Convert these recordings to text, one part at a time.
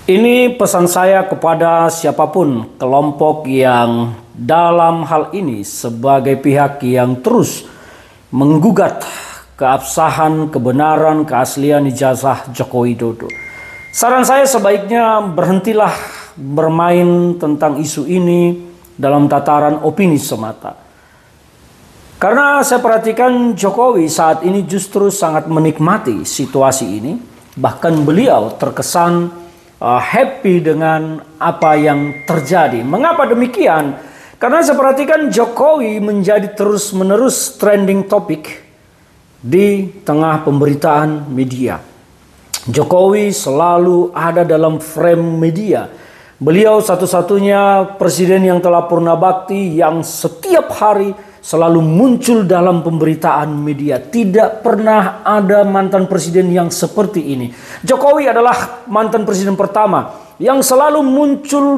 Ini pesan saya kepada siapapun kelompok yang dalam hal ini sebagai pihak yang terus menggugat keabsahan, kebenaran, keaslian ijazah Joko Widodo. Saran saya sebaiknya berhentilah bermain tentang isu ini dalam tataran opini semata. Karena saya perhatikan Jokowi saat ini justru sangat menikmati situasi ini. Bahkan beliau terkesan happy dengan apa yang terjadi. Mengapa demikian? Karena saya perhatikan Jokowi menjadi terus-menerus trending topic di tengah pemberitaan media. Jokowi selalu ada dalam frame media. Beliau satu-satunya presiden yang telah purna bakti yang setiap hari selalu muncul dalam pemberitaan media. Tidak pernah ada mantan presiden yang seperti ini. Jokowi adalah mantan presiden pertama yang selalu muncul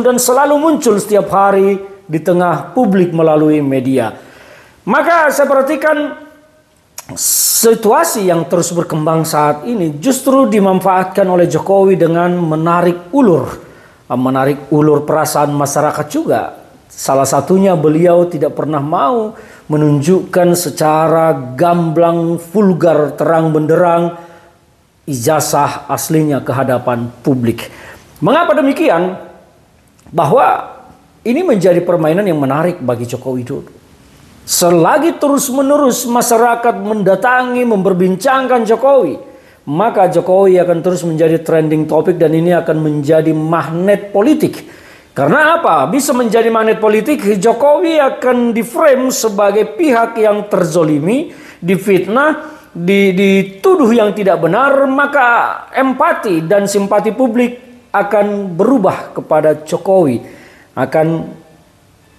dan selalu muncul setiap hari di tengah publik melalui media. Maka saya perhatikan situasi yang terus berkembang saat ini justru dimanfaatkan oleh Jokowi dengan menarik ulur perasaan masyarakat juga. Salah satunya beliau tidak pernah mau menunjukkan secara gamblang, vulgar, terang benderang ijazah aslinya ke hadapan publik. Mengapa demikian? Bahwa ini menjadi permainan yang menarik bagi Joko Widodo. Selagi terus-menerus masyarakat mendatangi, memperbincangkan Jokowi, maka Jokowi akan terus menjadi trending topik dan ini akan menjadi magnet politik. Karena apa? Bisa menjadi magnet politik, Jokowi akan diframe sebagai pihak yang terzolimi, difitnah, dituduh yang tidak benar, maka empati dan simpati publik akan berubah kepada Jokowi. Akan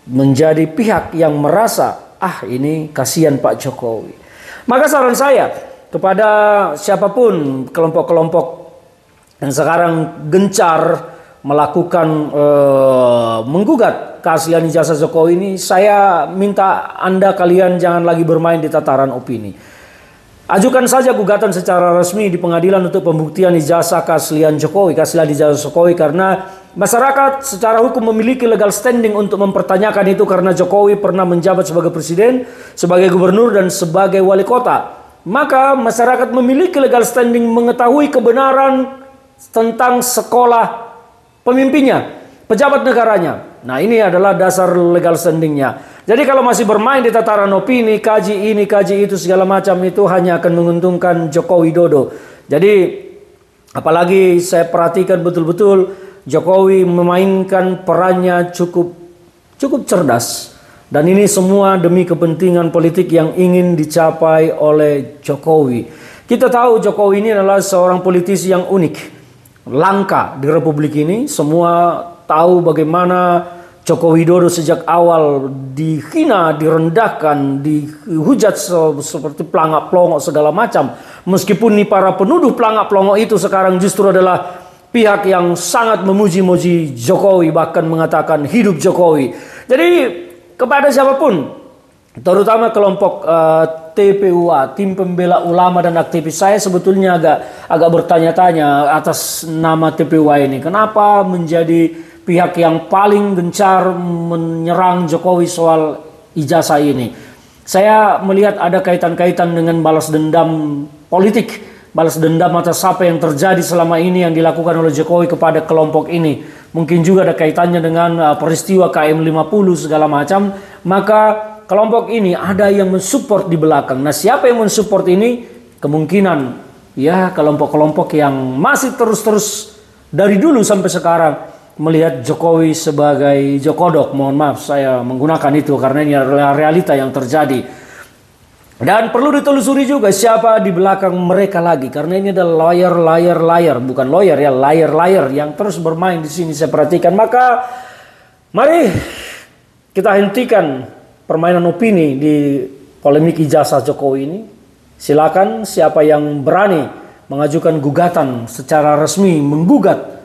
menjadi pihak yang merasa, ini kasihan Pak Jokowi. Maka saran saya kepada siapapun kelompok-kelompok yang sekarang gencar melakukan menggugat keaslian ijazah Jokowi ini, saya minta Anda kalian jangan lagi bermain di tataran opini. Ajukan saja gugatan secara resmi di pengadilan untuk pembuktian ijazah keaslian ijazah Jokowi, karena masyarakat secara hukum memiliki legal standing untuk mempertanyakan itu karena Jokowi pernah menjabat sebagai presiden, sebagai gubernur dan sebagai wali kota. Maka masyarakat memiliki legal standing mengetahui kebenaran tentang sekolah pemimpinnya, pejabat negaranya. Nah, ini adalah dasar legal standingnya. Jadi kalau masih bermain di tataran opini, kaji ini, kaji itu, segala macam, itu hanya akan menguntungkan Joko Widodo. Jadi apalagi saya perhatikan betul-betul Jokowi memainkan perannya cukup cerdas. Dan ini semua demi kepentingan politik yang ingin dicapai oleh Jokowi. Kita tahu Jokowi ini adalah seorang politisi yang unik, langka di Republik ini. Semua tahu bagaimana Joko Widodo sejak awal dihina, direndahkan, dihujat seperti pelangak pelongok segala macam. Meskipun nih para penuduh pelangak pelongok itu sekarang justru adalah pihak yang sangat memuji-muji Jokowi, bahkan mengatakan hidup Jokowi. Jadi kepada siapapun, terutama kelompok TPUA, tim pembela ulama dan aktivis, saya sebetulnya agak bertanya-tanya atas nama TPUA ini. Kenapa menjadi pihak yang paling gencar menyerang Jokowi soal ijazah ini? Saya melihat ada kaitan-kaitan dengan balas dendam politik, balas dendam atas apa yang terjadi selama ini yang dilakukan oleh Jokowi kepada kelompok ini. Mungkin juga ada kaitannya dengan peristiwa KM50 segala macam. Maka kelompok ini ada yang mensupport di belakang. Nah, siapa yang mensupport ini? Kemungkinan ya kelompok-kelompok yang masih terus-terus dari dulu sampai sekarang melihat Jokowi sebagai Jokodok. Mohon maaf saya menggunakan itu karena ini adalah realita yang terjadi. Dan perlu ditelusuri juga siapa di belakang mereka lagi, karena ini adalah liar, bukan lawyer ya, liar yang terus bermain di sini saya perhatikan. Maka mari kita hentikan permainan opini di polemik ijazah Jokowi ini. Silakan siapa yang berani mengajukan gugatan secara resmi menggugat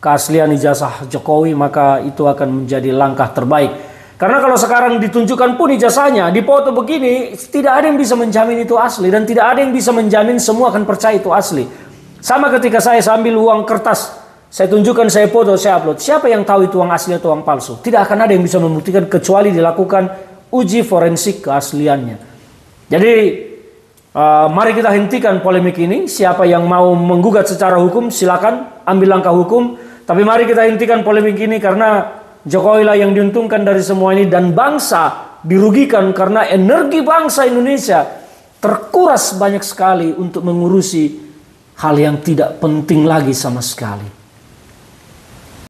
keaslian ijazah Jokowi, maka itu akan menjadi langkah terbaik. Karena kalau sekarang ditunjukkan pun ijazahnya, dipoto begini, tidak ada yang bisa menjamin itu asli dan tidak ada yang bisa menjamin semua akan percaya itu asli. Sama ketika saya sambil uang kertas saya tunjukkan, saya foto, saya upload. Siapa yang tahu itu uang asli atau uang palsu? Tidak akan ada yang bisa membuktikan kecuali dilakukan uji forensik keasliannya. Jadi mari kita hentikan polemik ini. Siapa yang mau menggugat secara hukum silakan ambil langkah hukum. Tapi mari kita hentikan polemik ini karena Jokowi lah yang diuntungkan dari semua ini dan bangsa dirugikan karena energi bangsa Indonesia terkuras banyak sekali untuk mengurusi hal yang tidak penting lagi sama sekali.